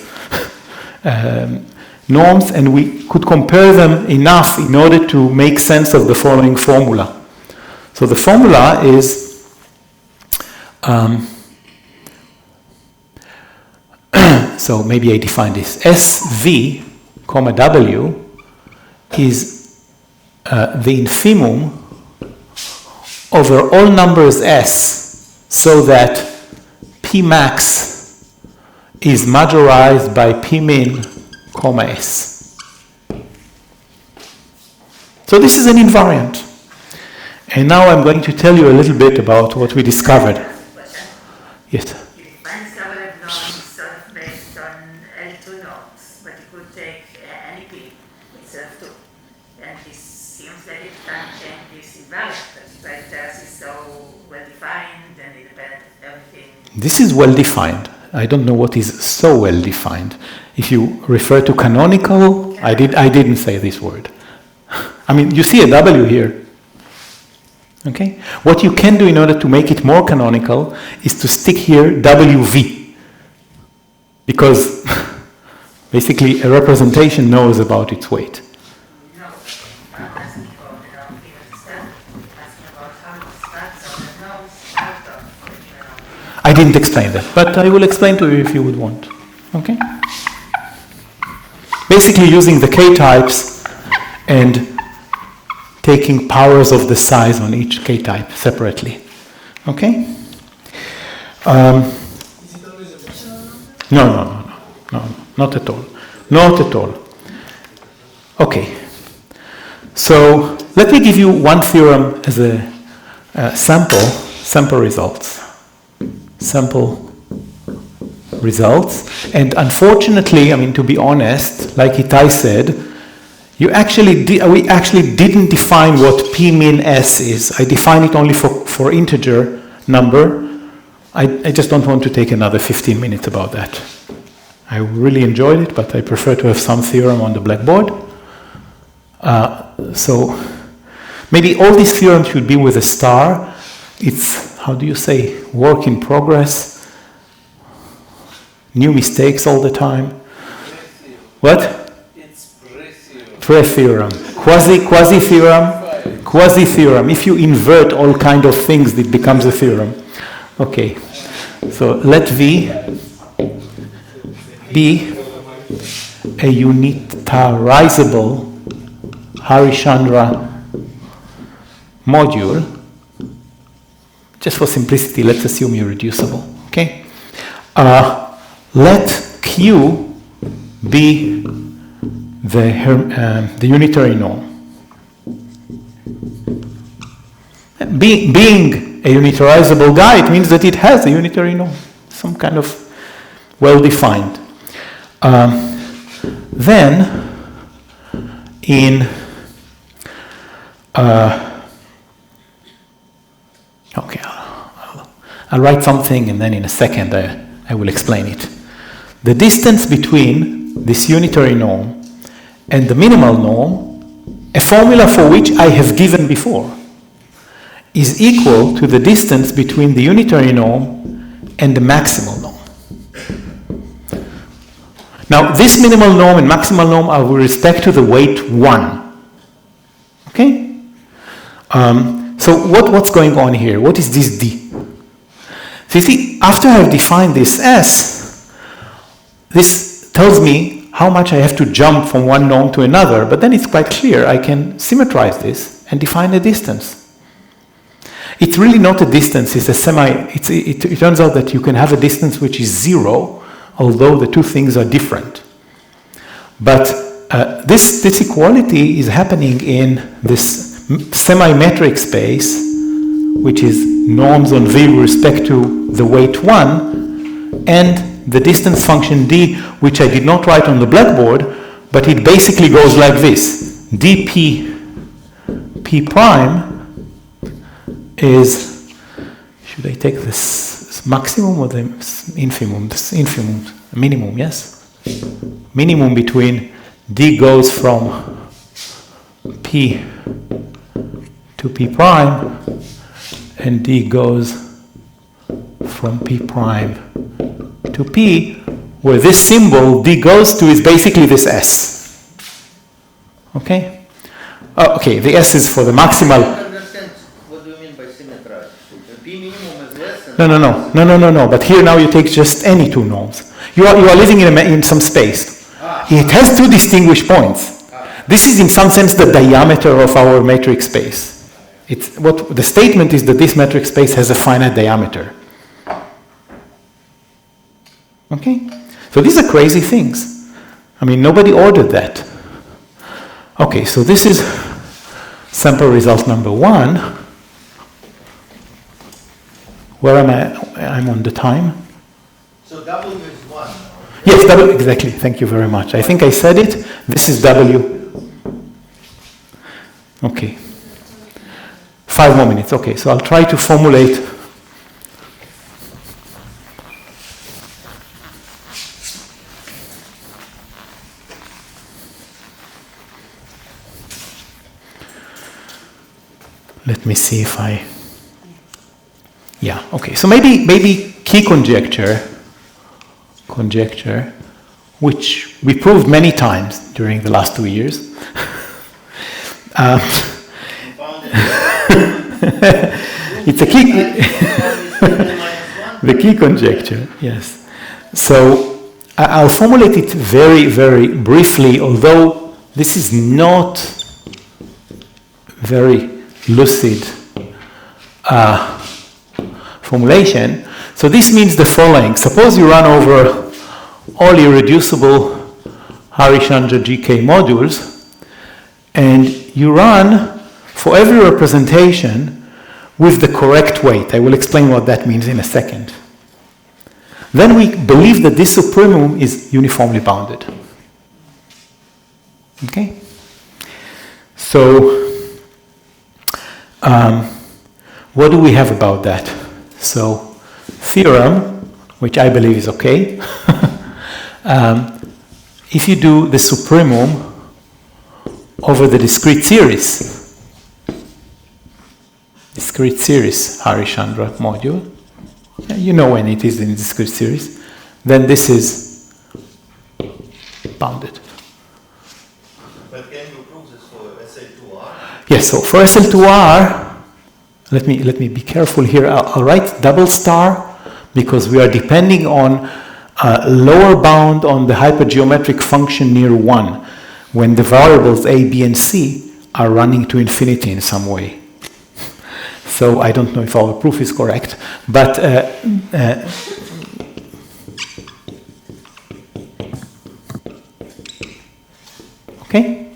norms, and we could compare them enough in order to make sense of the following formula. So the formula is so maybe I define this. SV, comma W is the infimum over all numbers S, so that P max is majorized by P min, comma S. So this is an invariant. And now I'm going to tell you a little bit about what we discovered. Yes? You define Sobolev norms sort of based on L2 norms, but you could take any P with self 2. And this seems like it can't change this invariant, but vectors is so well defined and independent of everything. This is well defined. I don't know what is so well defined. If you refer to canonical, I didn't say this word. I mean, you see a W here. Okay? What you can do in order to make it more canonical is to stick here WV. Because basically a representation knows about its weight. No, I'm asking about the norm field itself. Asking about how to start Sobolev norms out of the norm. I didn't explain that, but I will explain to you if you would want. Okay? Basically using the K-types and taking powers of the size on each K-type separately. Okay? Is it always a fictional number? No, not at all. Not at all. Okay. So let me give you one theorem as a sample results. Sample results. And unfortunately, I mean, to be honest, like Itai said, we actually didn't define what P min S is. I define it only for integer number. I just don't want to take another 15 minutes about that. I really enjoyed it, but I prefer to have some theorem on the blackboard. So maybe all these theorems should be with a star. It's, how do you say, work in progress. New mistakes all the time. What? Pre-theorem, quasi-theorem, quasi-theorem. If you invert all kind of things, it becomes a theorem. Okay, so let V be a unitarizable Harish-Chandra module. Just for simplicity, let's assume irreducible. Okay, let Q be the unitary norm. Being a unitarizable guy, it means that it has a unitary norm, some kind of well-defined. Then, in okay, I'll write something, and then in a second I will explain it. The distance between this unitary norm and the minimal norm, a formula for which I have given before, is equal to the distance between the unitary norm and the maximal norm. Now, this minimal norm and maximal norm are with respect to the weight 1. Okay? So what's going on here? What is this D? So you see, after I've defined this S, this tells me how much I have to jump from one norm to another, but then it's quite clear. I can symmetrize this and define a distance. It's really not a distance, it's a it turns out that you can have a distance which is 0, although the two things are different. But this equality is happening in this semi-metric space, which is norms on V with respect to the weight 1, and the distance function D, which I did not write on the blackboard, but it basically goes like this. dp p prime is, should I take this maximum or the infimum? This infimum, minimum, yes? Minimum between D goes from P to P prime, and D goes from P prime to P, where this symbol D goes to is basically this S. Okay? Okay, the S is for the maximal. I don't understand what do you mean by symmetry. The P minimum is less than No. But here now you take just any two norms. You are living in some space. It has two distinguished points. This is in some sense the diameter of our metric space. It's what the statement is that this metric space has a finite diameter. Okay? So these are crazy things. I mean, nobody ordered that. Okay, so this is sample result number 1. Where am I? I'm on the time. So W is 1. Yes, W, exactly. Thank you very much. I think I said it. This is W. Okay. 5 more minutes. Okay, so I'll try to formulate. Let me see if I. Yeah, okay. So maybe key conjecture, which we proved many times during the last 2 years. It's a key. The key conjecture, yes. So I'll formulate it very, very briefly, although this is not very lucid formulation. So this means the following. Suppose you run over all irreducible Harish-Chandra GK modules, and you run for every representation with the correct weight. I will explain what that means in a second. Then we believe that this supremum is uniformly bounded. Okay? So, what do we have about that? So, theorem, which I believe is okay. If you do the supremum over the discrete series Harish-Chandra module, you know when it is in discrete series, then this is bounded. But can you prove this for SL2R? Yes, so for SL2R, let me be careful here. I'll write double star because we are depending on a lower bound on the hypergeometric function near 1 when the variables A, B, and C are running to infinity in some way. So I don't know if our proof is correct, but okay?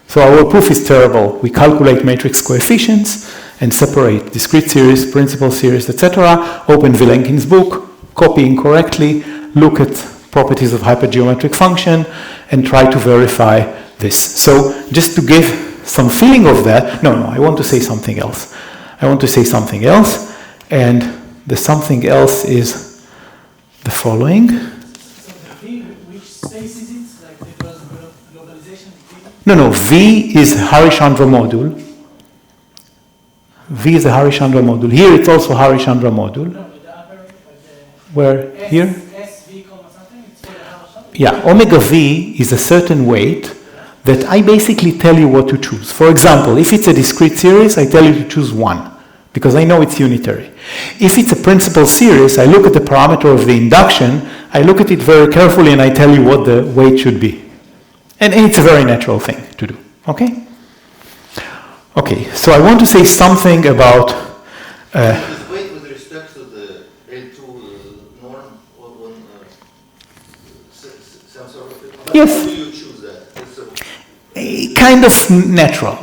So our proof is terrible. We calculate matrix coefficients and separate discrete series, principal series, etc. Open Vilenkin's book, copy incorrectly, look at properties of hypergeometric function, and try to verify this. So just to give some feeling of that, no, I want to say something else. And the something else is the following. So which space is it? Like the globalization? No, V is Harish-Chandra module. V is a Harish-Chandra module. Here it's also Harish-Chandra module. No, the upper, Where? Here? SV, something? It's for the Harish-Chandra? Yeah, omega V is a certain weight that I basically tell you what to choose. For example, if it's a discrete series, I tell you to choose 1, because I know it's unitary. If it's a principal series, I look at the parameter of the induction, I look at it very carefully, and I tell you what the weight should be. And it's a very natural thing to do, okay? Okay, so I want to say something about... Is weight with respect to the L2 norm on some sort of... Yes. How do you choose that? Kind of natural.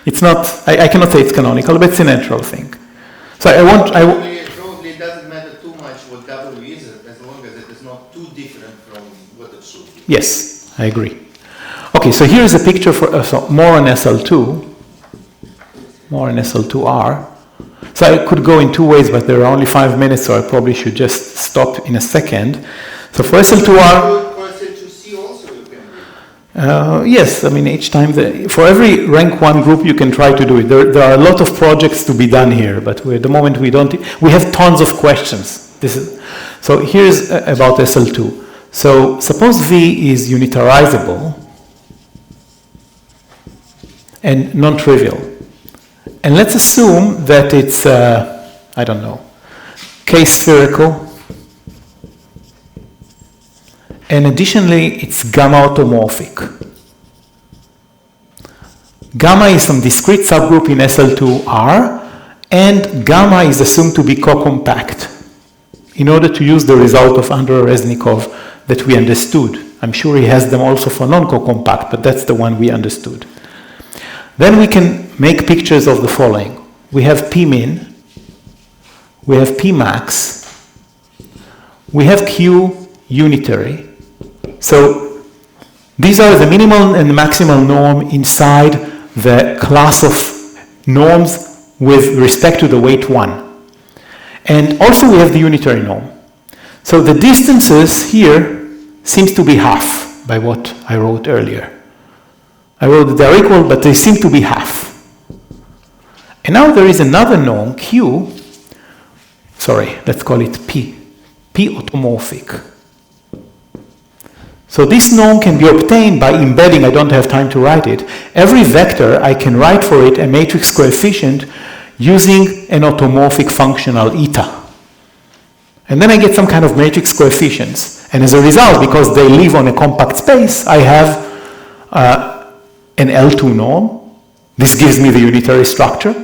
It's not, I cannot say it's canonical, but it's a natural thing. So Probably it doesn't matter too much what W is, as long as it is not too different from what it should be. Yes, I agree. Okay, so here is a picture for so more on SL2, more on SL2R. So I could go in 2 ways, but there are only 5 minutes, so I probably should just stop in a second. So for SL2R... For SL2C also you can do. Yes, I mean each time, for every rank 1 group you can try to do it. There are a lot of projects to be done here, but at the moment we have tons of questions. So here's about SL2. So suppose V is unitarizable and non-trivial. And let's assume that it's, I don't know, K-spherical. And additionally, it's gamma automorphic. Gamma is some discrete subgroup in SL2R, and gamma is assumed to be co-compact in order to use the result of Andrei-Reznikov that we understood. I'm sure he has them also for non-co-compact, but that's the one we understood. then we can make pictures of the following. We have P min, we have P max, we have Q unitary. So these are the minimal and maximal norm inside the class of norms with respect to the weight 1. And also we have the unitary norm. So the distances here seems to be half by what I wrote earlier. I wrote that they're equal, but they seem to be half. And now there is another norm, Q. Sorry, let's call it P. P automorphic. So this norm can be obtained by embedding, I don't have time to write it. Every vector, I can write for it a matrix coefficient using an automorphic functional eta. And then I get some kind of matrix coefficients. And as a result, because they live on a compact space, I have an L2 norm. This gives me the unitary structure.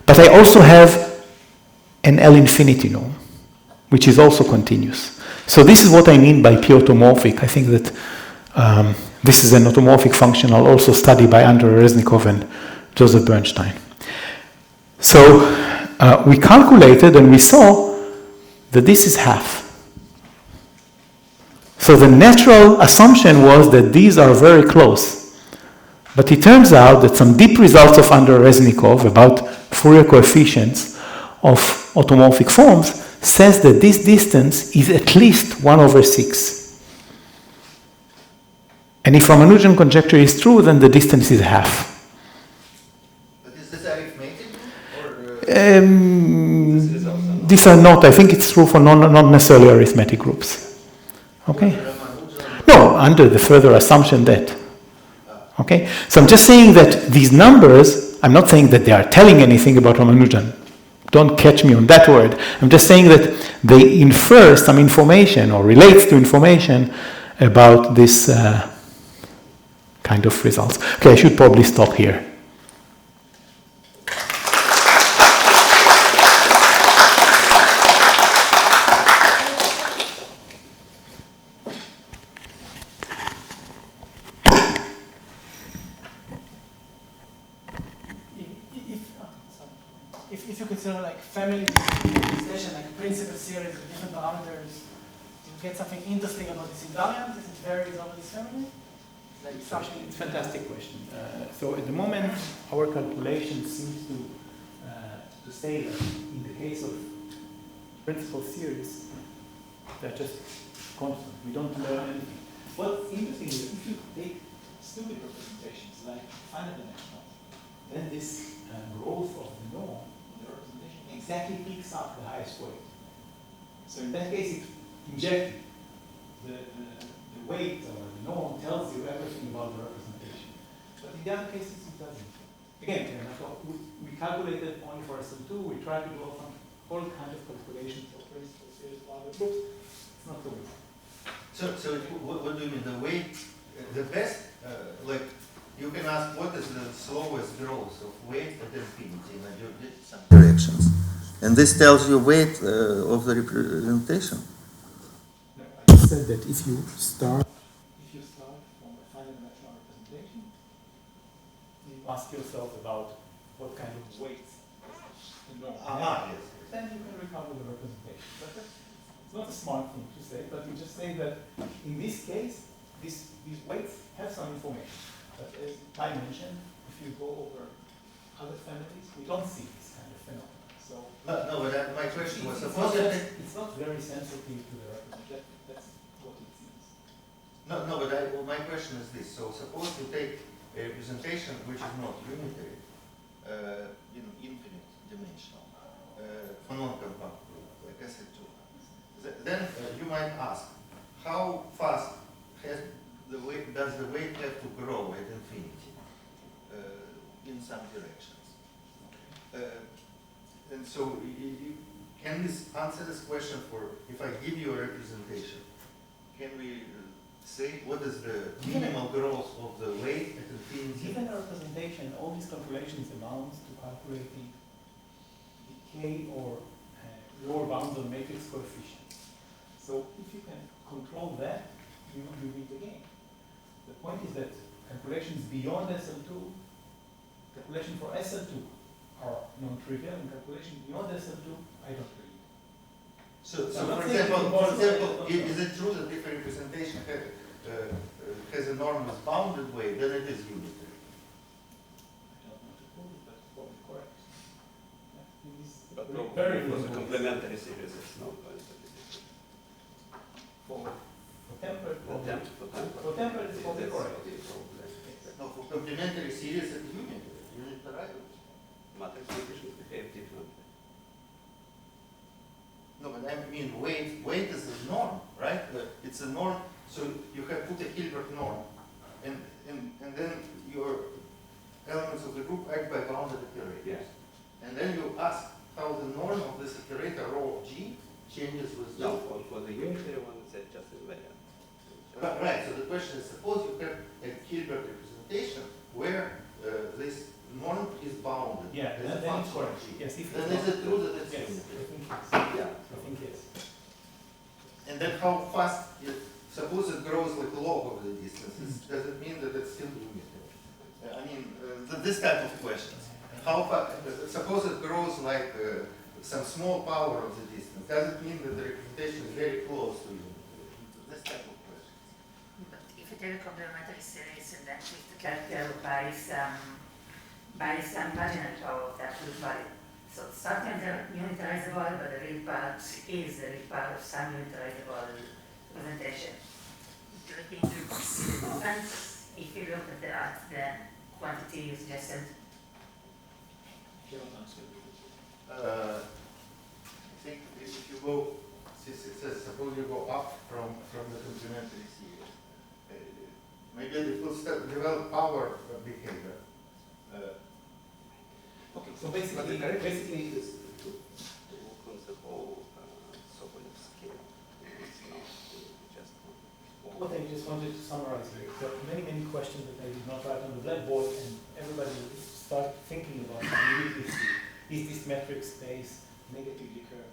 But I also have an L infinity norm, which is also continuous. So this is what I mean by P automorphic. I think that this is an automorphic functional also studied by Andrei Reznikov and Joseph Bernstein. So we calculated and we saw that this is half. So the natural assumption was that these are very close. But it turns out that some deep results of Andrei Reznikov about Fourier coefficients of automorphic forms says that this distance is at least 1/6. And if Ramanujan conjecture is true, then the distance is half. But is this arithmetic or? These are not, I think it's true for not necessarily arithmetic groups. Okay? No, under the further assumption that. Okay? So I'm just saying that these numbers, I'm not saying that they are telling anything about Ramanujan. Don't catch me on that word. I'm just saying that they infer some information or relates to information about this kind of results. Okay, I should probably stop here. If you consider like family distribution, like principal series with different parameters, you get something interesting about this invariant as it varies over this family? Like something. It's a fantastic question. So at the moment, our calculation seems to say that in the case of principal series, they're just constant. We don't learn anything. What's interesting is if you take stupid representations like finite dimensional, then this growth of the norm, the representation, exactly picks up the highest weight. So in that case, it injects the weight or the norm tells you everything about the representation. But in the other cases, it doesn't. Again, we calculated only for SL2, we tried to do all kinds of calculations for principal series for other groups. It's not good. So what do you mean? The weight, the best, like, you can ask what is the slowest growth of weight at infinity in some directions. And this tells you weight of the representation. I said that if you start from a finite dimensional representation, you ask yourself about what kind of weights the norm has. Yes. Then you can recover the representation. But it's not a smart thing to say, but you just say that in this case, these weights have some information. But as I mentioned, if you go over other families, we don't see this kind of phenomenon. So No, but my question was, it's not very sensitive to the representation. That's what it seems. No, but my question is this. So suppose you take a representation which is not unitary, infinite dimensional, for non-compact group, like SL2. Then you might ask, how fast does the weight have to grow at infinity in some directions? And so, can this answer this question for, if I give you a representation, can we say what is the minimal growth of the weight at infinity? Given a representation, all these calculations amount to calculating decay or lower bounds on matrix coefficients. So if you can control that, you win the game. The point is that calculations beyond SL2 can calculation for SL2 are non-trivial, and calculation beyond SL2, I don't believe. So I'm not for saying example, it's is it true that if a representation has a norm as bounded way, then it is unitary? I don't know to prove it, but it's probably correct. Yeah, it is But very for the reasonable. complementary series, it's not going to be For temperate, for temperate, it's probably correct. No, for complementary series, it's unitary. Unitary. Matrix equations behave differently. No, but I mean weight is a norm, right? It's a norm, so you have put a Hilbert norm, and then your elements of the group act by bounded operators. Yes. And then you ask how the norm of this operator rho of G changes with G. No, for the unitary one, it's just invariant. Right, so the question is, suppose you have a Hilbert representation where this norm is bounded. Yeah, as a then it's function of correct. G. Yes, if Then it's is it true that it's yes, unitary? I think yes. Yeah. I think yes. And then how fast, suppose it grows like log of the distances, does it mean that it's still unitary? I mean, this type of questions. How fast, suppose it grows like some small power of the distance, does it mean that the representation is very close to unitary? This type of questions. But if you take a complementary series and then shift the character by some marginal power of the absolute value. So starting the unitarizable, but the real part is the real part of some unitarizable representation. Do you think it's different if you look at the quantity you suggested? I think if you go, since it says, suppose you go up from the complementary series, maybe it will develop power behavior. Okay, so But the basically, correct is to look on the whole Sobolev scale. It's not just one. what I just wanted to summarize here, there are many questions that I did not write on the blackboard, and everybody will start thinking about immediately. Is this metric space negatively curved?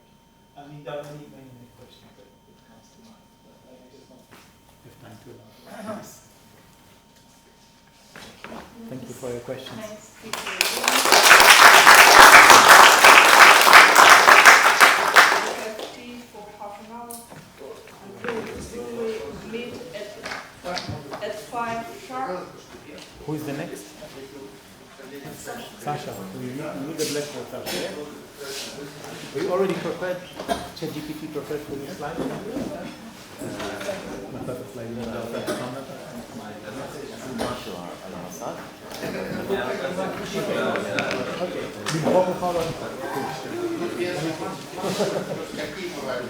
I mean, there are many questions that comes to mind, but I just want to have time to elaborate. Thank you for your questions. For half an hour. We meet at 5 sharp. Who is the next? Sasha. We need the blackboard, Sasha. We already prepared, ChatGPT prepared for this slide. Какие бывают?